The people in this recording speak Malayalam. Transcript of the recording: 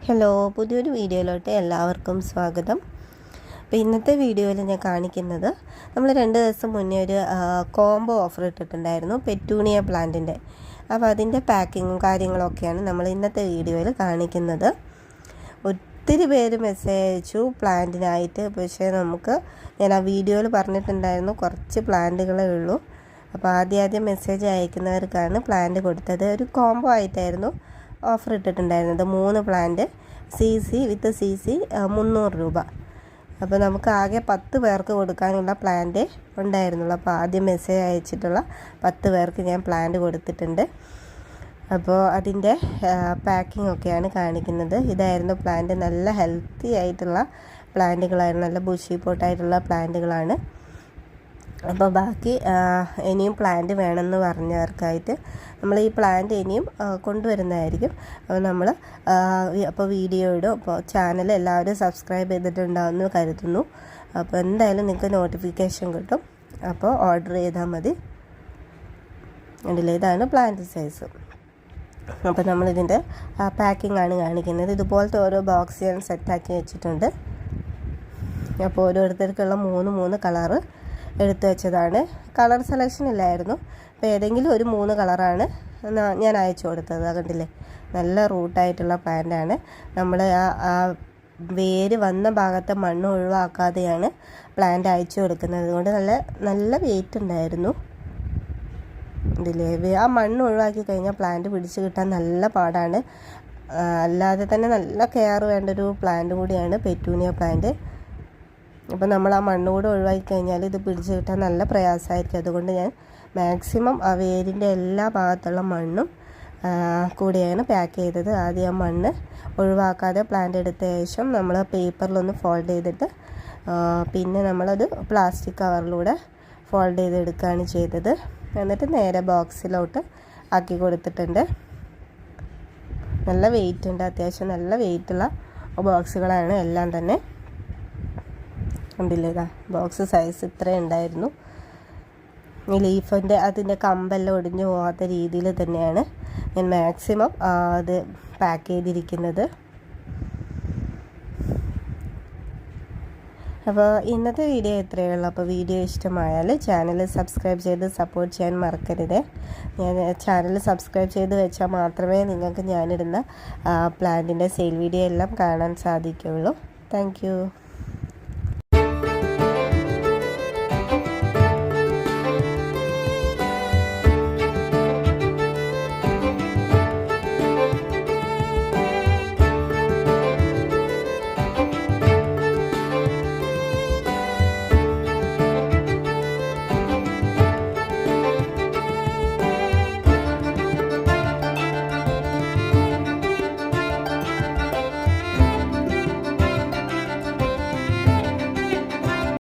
ഹലോ, പുതിയൊരു വീഡിയോയിലോട്ട് എല്ലാവർക്കും സ്വാഗതം. അപ്പോൾ ഇന്നത്തെ വീഡിയോയിൽ ഞാൻ കാണിക്കുന്നത് നമ്മൾ 2 ദിവസം മുന്നേ ഒരു കോംബോ ഓഫർ ഇട്ടിട്ടുണ്ടായിരുന്നു പെറ്റൂണിയ പ്ലാന്റിൻ്റെ. അപ്പോൾ അതിൻ്റെ പാക്കിങ്ങും കാര്യങ്ങളൊക്കെയാണ് നമ്മൾ ഇന്നത്തെ വീഡിയോയിൽ കാണിക്കുന്നത്. ഒത്തിരി പേര് മെസ്സേജ് അയച്ചു പ്ലാന്റിനായിട്ട്. പക്ഷേ ഞാൻ ആ വീഡിയോയിൽ പറഞ്ഞിട്ടുണ്ടായിരുന്നു കുറച്ച് പ്ലാന്റുകളേ ഉള്ളൂ. അപ്പോൾ ആദ്യം മെസ്സേജ് അയക്കുന്നവർക്കാണ് പ്ലാന്റ് കൊടുത്തത്. ഒരു കോംബോ ആയിട്ടായിരുന്നു ഓഫർ ഇട്ടിട്ടുണ്ടായിരുന്നത്. 3 പ്ലാന്റ് CC വിത്ത് CC 300 രൂപ. അപ്പോൾ നമുക്ക് ആകെ 10 പേർക്ക് കൊടുക്കാനുള്ള പ്ലാന്റ് ഉണ്ടായിരുന്നുള്ളൂ. അപ്പോൾ ആദ്യം മെസ്സേജ് അയച്ചിട്ടുള്ള 10 പേർക്ക് ഞാൻ പ്ലാന്റ് കൊടുത്തിട്ടുണ്ട്. അപ്പോൾ അതിൻ്റെ പാക്കിംഗ് ഒക്കെയാണ് കാണിക്കുന്നത്. ഇതായിരുന്നു പ്ലാന്റ്. നല്ല ഹെൽത്തി ആയിട്ടുള്ള പ്ലാന്റുകളായിരുന്നു, നല്ല ബുഷി പോട്ടായിട്ടുള്ള പ്ലാന്റുകളാണ്. അപ്പോൾ ബാക്കി ഇനിയും പ്ലാന്റ് വേണമെന്ന് പറഞ്ഞവർക്കായിട്ട് നമ്മൾ ഈ പ്ലാന്റ് ഇനിയും കൊണ്ടുവരുന്നതായിരിക്കും. അപ്പോൾ വീഡിയോ ഇടും. അപ്പോൾ ചാനൽ എല്ലാവരും സബ്സ്ക്രൈബ് ചെയ്തിട്ടുണ്ടാവുമെന്ന് കരുതുന്നു. അപ്പോൾ എന്തായാലും നിങ്ങൾക്ക് നോട്ടിഫിക്കേഷൻ കിട്ടും. അപ്പോൾ ഓർഡർ ചെയ്താൽ മതി. ഇതാണ് പ്ലാന്റ് സൈസ്. അപ്പോൾ നമ്മളിതിൻ്റെ പാക്കിംഗ് ആണ് കാണിക്കുന്നത്. ഇതുപോലത്തെ ഓരോ ബോക്സ് ഞാൻ സെറ്റാക്കി വെച്ചിട്ടുണ്ട്. അപ്പോൾ ഓരോരുത്തർക്കുള്ള 3 കളറ് എടുത്തു വെച്ചതാണ്. കളർ സെലക്ഷൻ ഇല്ലായിരുന്നു. അപ്പോൾ ഏതെങ്കിലും ഒരു 3 കളറാണ് ഞാൻ അയച്ചു കൊടുത്തത്. കണ്ടില്ലേ, നല്ല റൂട്ടായിട്ടുള്ള പ്ലാന്റാണ്. നമ്മൾ ആ വേര് വന്ന ഭാഗത്തെ മണ്ണ് ഒഴിവാക്കാതെയാണ് പ്ലാന്റ് അയച്ചു കൊടുക്കുന്നത്. അതുകൊണ്ട് നല്ല വെയിറ്റ് ഉണ്ടായിരുന്നു. ഇതില്ലേ, ആ മണ്ണ് ഒഴിവാക്കി കഴിഞ്ഞാൽ പ്ലാന്റ് പിടിച്ച് കിട്ടാൻ നല്ല പാടാണ്. അല്ലാതെ തന്നെ നല്ല കെയർ വേണ്ടൊരു പ്ലാന്റ് കൂടിയാണ് പെറ്റൂണിയ പ്ലാന്റ്. അപ്പോൾ നമ്മൾ ആ മണ്ണ് കൂടെ ഒഴിവാക്കി കഴിഞ്ഞാൽ ഇത് പിടിച്ച് കിട്ടാൻ നല്ല പ്രയാസമായിരിക്കും. അതുകൊണ്ട് ഞാൻ മാക്സിമം ആ വേരിൻ്റെ എല്ലാ ഭാഗത്തുള്ള മണ്ണും കൂടിയാണ് പാക്ക് ചെയ്തത്. ആദ്യം ആ മണ്ണ് ഒഴിവാക്കാതെ പ്ലാന്റ് എടുത്ത ശേഷം നമ്മൾ പേപ്പറിലൊന്ന് ഫോൾഡ് ചെയ്തിട്ട് പിന്നെ നമ്മളത് പ്ലാസ്റ്റിക് കവറിലൂടെ ഫോൾഡ് ചെയ്തെടുക്കുകയാണ് ചെയ്തത്. എന്നിട്ട് നേരെ ബോക്സിലോട്ട് ആക്കി കൊടുത്തിട്ടുണ്ട്. നല്ല വെയിറ്റ് ഉണ്ട്, അത്യാവശ്യം നല്ല വെയിറ്റുള്ള ബോക്സുകളാണ് എല്ലാം തന്നെ. കണ്ടില്ലേ, ബോക്സ് സൈസ് ഇത്രയും ഉണ്ടായിരുന്നു. ഈ ലീഫിൻ്റെ അതിൻ്റെ കമ്പെല്ലാം ഒടിഞ്ഞു പോകാത്ത രീതിയിൽ തന്നെയാണ് ഞാൻ മാക്സിമം അത് പാക്ക് ചെയ്തിരിക്കുന്നത്. അപ്പോൾ ഇന്നത്തെ വീഡിയോ ഇത്രയേ ഉള്ളൂ. അപ്പോൾ വീഡിയോ ഇഷ്ടമായാൽ ചാനൽ സബ്സ്ക്രൈബ് ചെയ്ത് സപ്പോർട്ട് ചെയ്യാൻ മറക്കരുത്. ഞാൻ ചാനൽ സബ്സ്ക്രൈബ് ചെയ്ത് വെച്ചാൽ മാത്രമേ നിങ്ങൾക്ക് ഞാനിടുന്ന പ്ലാന്റിൻ്റെ സെയിൽ വീഡിയോ എല്ലാം കാണാൻ സാധിക്കുകയുള്ളൂ. താങ്ക്